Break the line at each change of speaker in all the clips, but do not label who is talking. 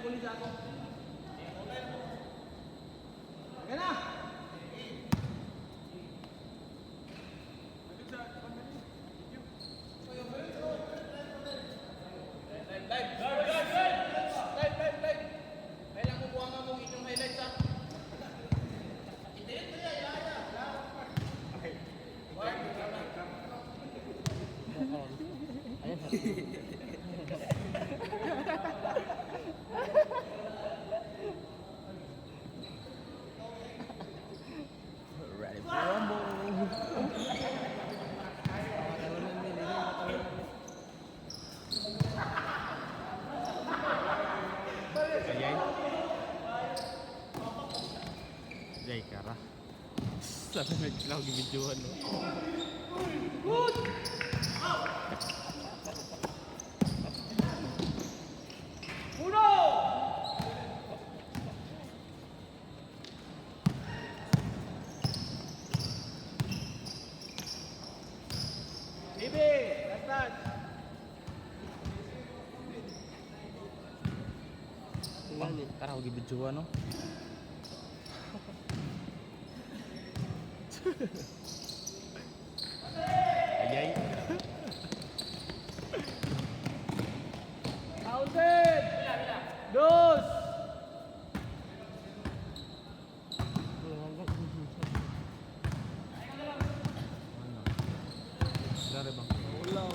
Pulis ako. Ayan na!
Jay kara. Sabi nagsilaw gibidyohan no.
Uno! Bibi, last.
Kara gibidyohan no. Ayay.
Thousand! Dos!
Dari bang.
Ulaw.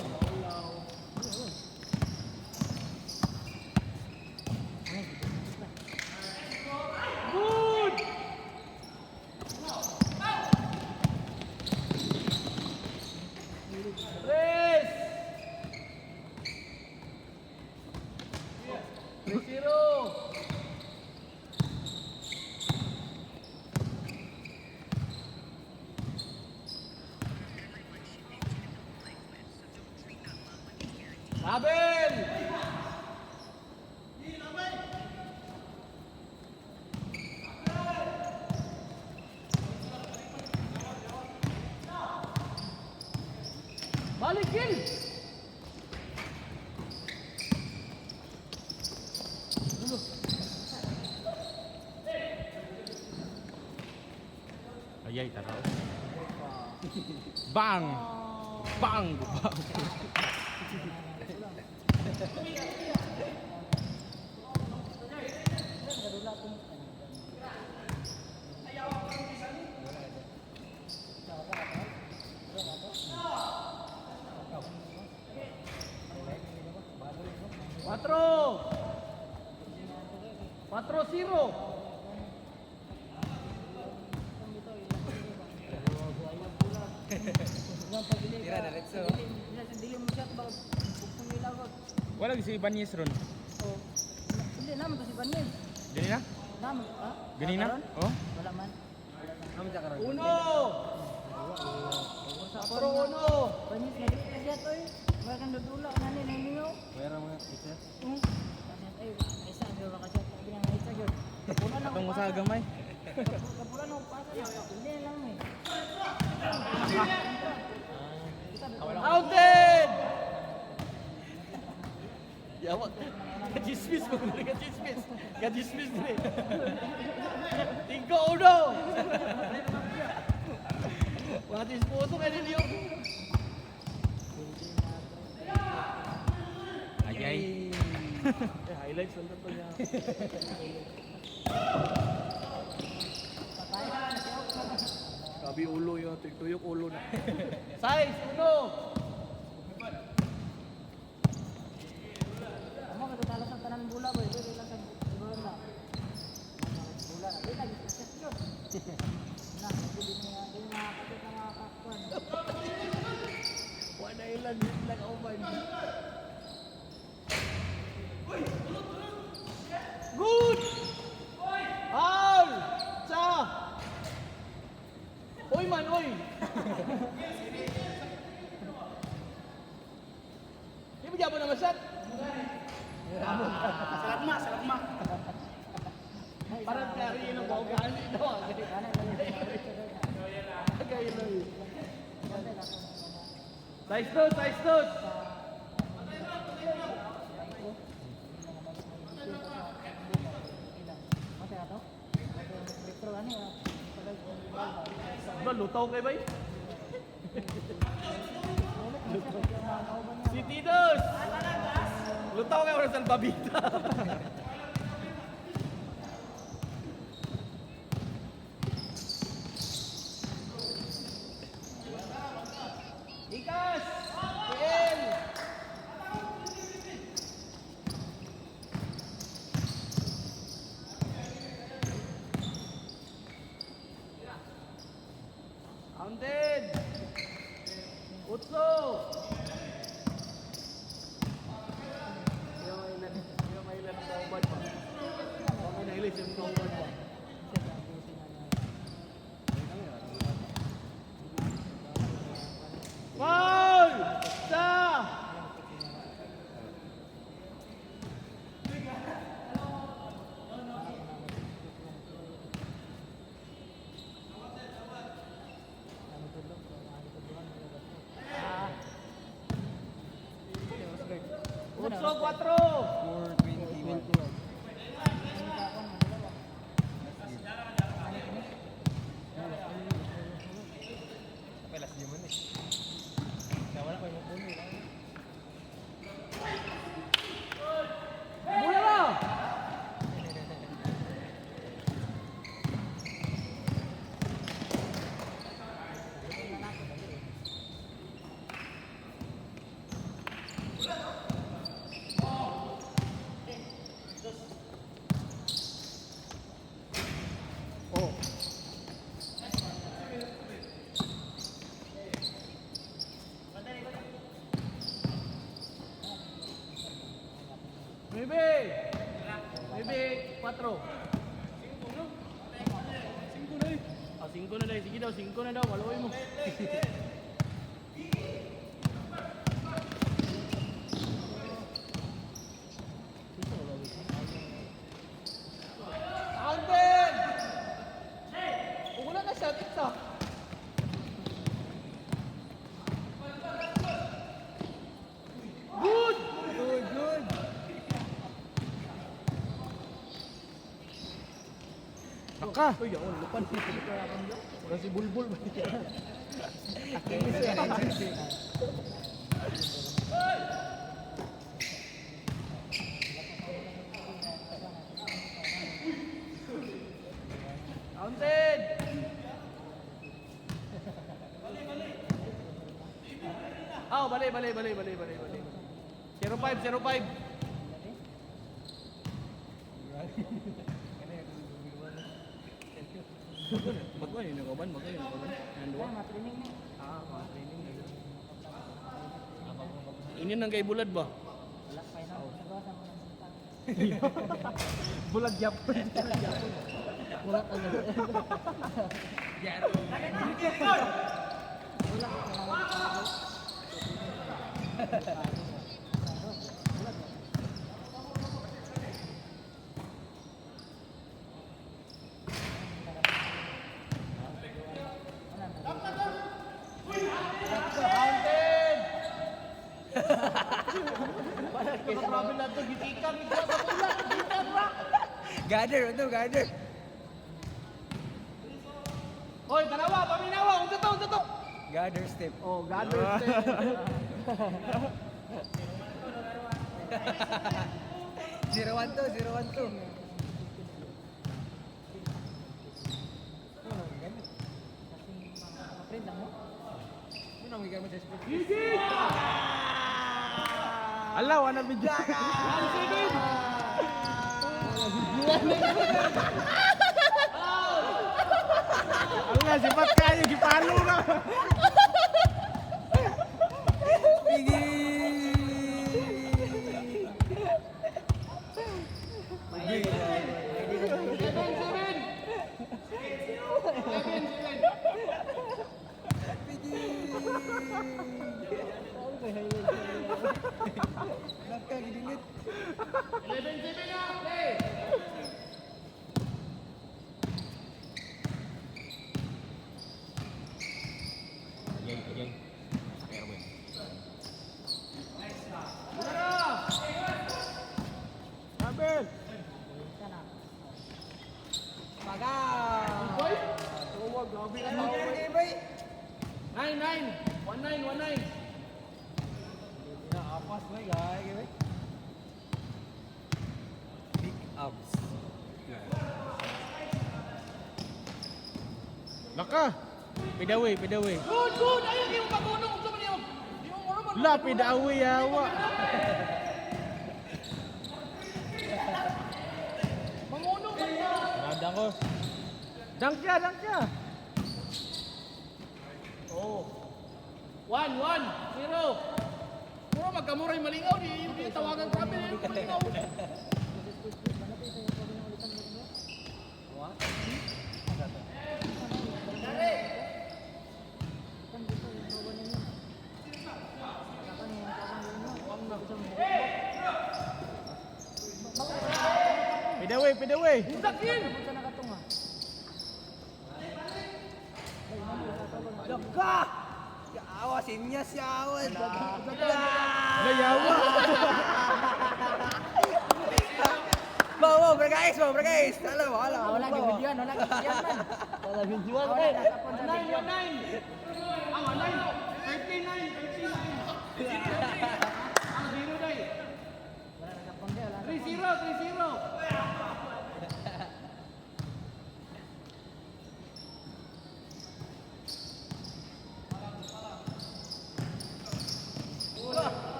Good! Tres! 3-0! Abel! Balikin!
Ayay taraw. Bang! Bang! Bang!
Cuatro! 4-0!
Tira diretso.
Wala si Ibanez ron.
Oh. Hindi naman to si Banil.
Gani na?
Naman, ha?
Gani na? Oh.
Wala man.
Naman sa karon.
Uno! 4-1!
Banil na dito siya to eh. Wala kang dudula na nila ninyo.
Mayroon mga isa.
Ay, isa ang baka siya. Sabi niya nga isa yun. Kapulan ako
Atong
pasa.
usaha gamay.
Kapulan ako pasa. Hindi lang eh.
Counted! Yawa. Kachismis mo. Kachismis. Kachismis din. 5-1. Watis puto kayo ninyo.
Ayay.
Highlights lang ito niya. Sabi ulo yun. Tuyok ulo na. Size, uno.
Amo katutalo sa tanan bola boy, dili lang sa bola. Bola na lagi sa shot. Na, hindi na kapit na mga kakwan.
Wala ilan. Hindi lang open. Good! Foul! Sa! Oy man, oy! Di ba diyan mo na masyat? Salat ma. Parang kari yun ang bawgaan dito. Kaya lang. Size dos! Ba, lutaw kayo ba Si Tinos! Lutaw kayo sa salbabita. Ikas! PL! Counted! Utso! Yung may ilan ang kaubad pa. Baka nailis yung kaubad pa. Foul! Sa! Utso 4!
421. Pelas di man eh. Kaya wala kayo mapuno lang.
Bola ba? Oh. Maybe 4. 5 na eh. Ah, 5 na dahil. Sige daw, 5 na daw. Maluoy mo. Counted! Kung wala na siya, tiksa. Good! Good!
Baka.
Uy, ako, lupan. Wala si Bulbul. Counted! Oh, bali. 05. Magkano yung nakaban? Nandua?
Matrining ni.
Ah, training na. Ini nang kay bulad ba?
Wala pa na. Nagawa sa mga sinta.
Bulag Japon.
Wala pa na. Counted!
Nakatravel na ito, gitikan. Gitikan ba?
Gather, ito, gather.
Hoy, tanawa, paminawa. Unsa to?
Gather step.
Oh, gather step.
0-1-2.
Friend lang mo?
Ano nang higa mo sa sport?
Ala, wala video. Ala, sipat kayo, gipalo na.
Gidilit.
11-7 na, play.
Again. Erwin. Abel.
Sana.
Boy, tuwag, gabi ka tao. 9-9. 1-9.
Naapas mo, guys. Big ups.
Laka. Pidaway.
Good. Ayaw, di mo magunong. Unsa man yun? Di mo moro man.
La, pidaway yawa.
Mangunong man ka.
Nadang ko. Dang siya.
Oh. 1-1. 0. Puro magkamuray malingaw. Di tawagan kami. Malingaw.
Pidaway.
Sakin.
Laka! Yawa, sinyas yawa.
La, yawa.
Mau, berguys. Alam.
Wala kang videoan man. Wala videoan man.
1-9. Ang 1-9. 13-9. Ang 0 day.
Wala nagkapunde, wala.
3-0.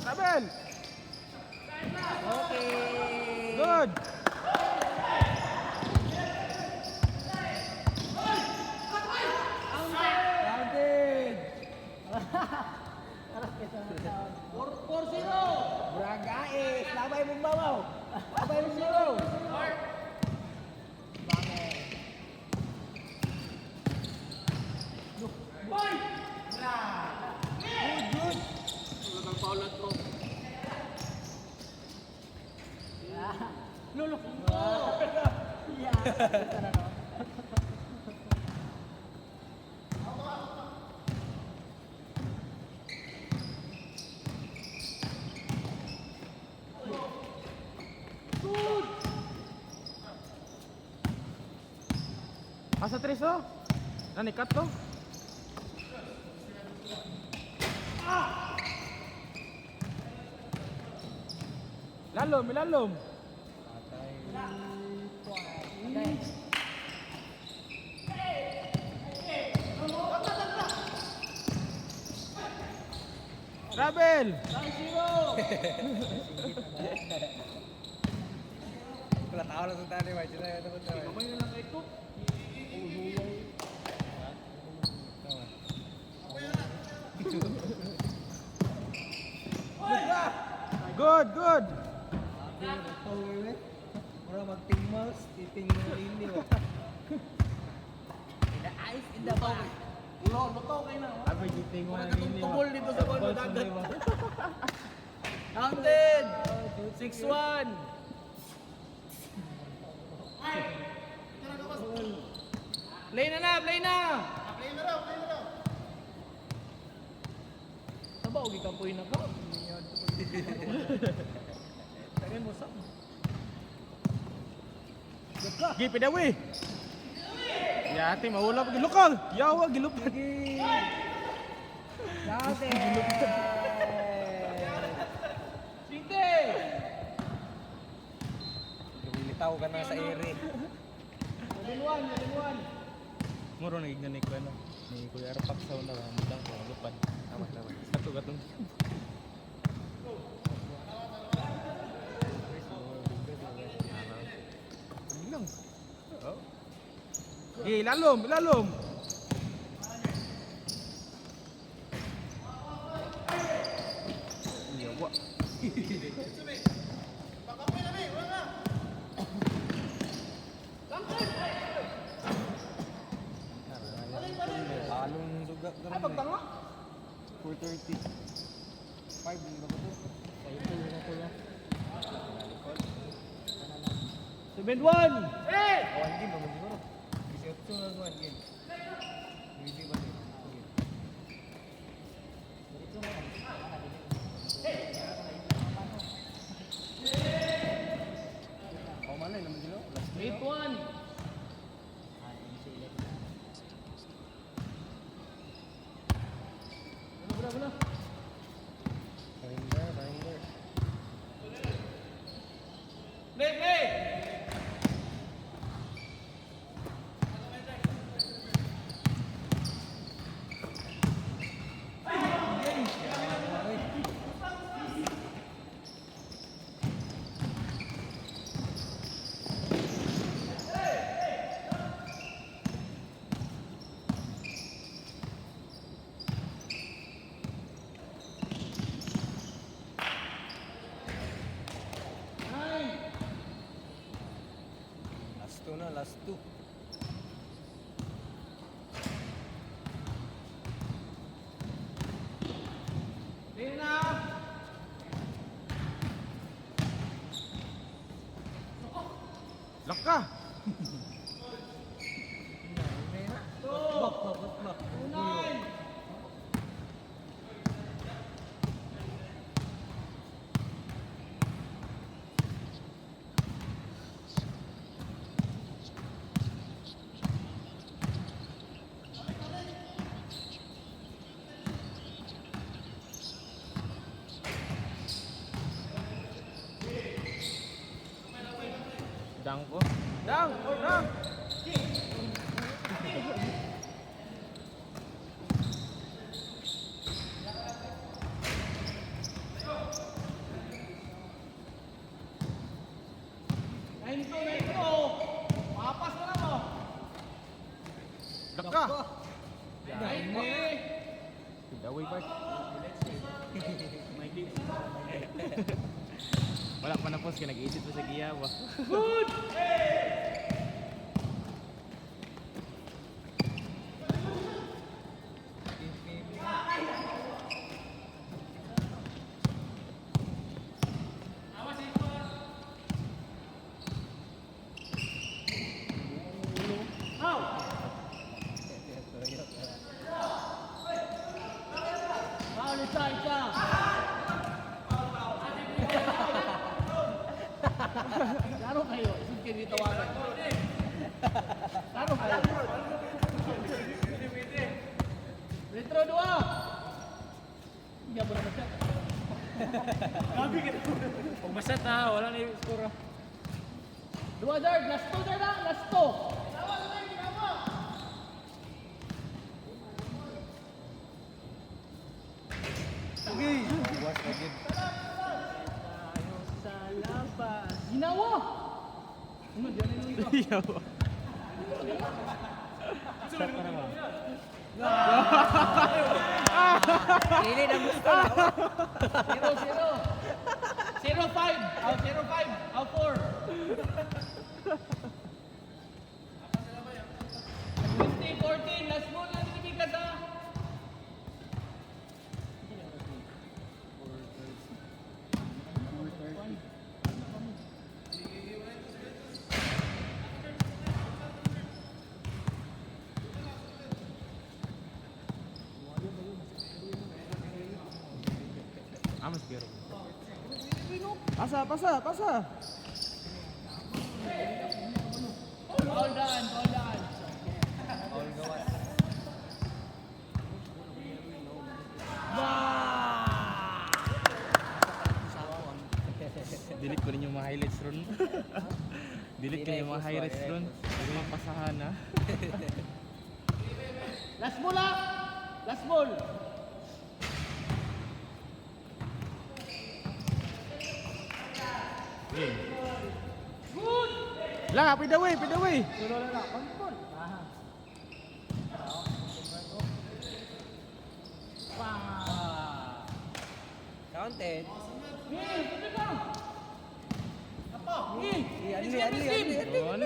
Abel.
Okay.
Good.
Counted.
Harap kita na taon.
4-0.
Bragais. Labay mong babaw. Labay mong babaw.
Talagang paulat ko.
Lulok. Yeah. Kita na no.
Asa tres oh? Nanikat to? Lalom. Rabel!
Wala tao na sa tani, may sila yun naman tayo.
Kamay na lang kay Cook.
Good!
Mura mag-team mouse, titing mo hindi mo. The ice in the bowl.
Ulo, luto kayo na.
Abay, giting mo
Wala
ang
ka
ini.
tungkol dito sa balo dagat. Counted! 6-1. Play na! gikampoy na ka. Tangin mo sa.
Gi pidawi. Ya ate mahulap gilukal. Yawa gilupan.
Dati!
Sinte!
Lumilitaw ka na sa ere.
Yalinwan, yalinwan.
Muro nagignan ko ano. Ni Kuya Arpak sa una mudang ko lupan.
Tama, tama.
Satu katong. Bilang. Oh. Ilalom, ilalom. Iya, wa.
Halong suga ka
Ay, pagtanga.
4:30. 5 yung bago po.
7-1! Eh!
One game naman siguro. 18 lang one game. Hindi ba din? Paumanay naman sila.
8-1! Wala.
Rinder.
Play!
Last two.
Play na!
Laka.
Unay!
Dang ko. Dang.
Nainto! Mapas mo na mo!
Laka.
Nainti!
Daway ba? Wala pa na post ka nag-edit pa sa giyawa.
Good! Isa. Laro kayo. Sige, dito tawagan. Laro kayo. Retro 2. Hindi mo na masyat. Gabi ka na.
Kung masyat na, wala na yung score.
2 Dard. Last 2 Dard lang. Last 2.
Okay. Buwas na gid.
Sa labas. Ginawa. Ano, diyan yung ito.
Yawa.
Stop ka naman.
Lili na gusto na.
0-0. 0-5. Out 0-5. Out 4. 20-14. Last goal na tinibigas ha.
Amas pero. Pasa, pasa, pasa.
All gawas.
Delete ko rin yung mga highlights ron. Delete ko yung mga highlights ron. Huwag mga pasahan ha.
Last ball ah! Last ball!
Lah, pid away, pid away.
Wala. Control. Ah.
Counted.
Ni, pwede ka! Apa? Ni!
Anli.
Oh, ano?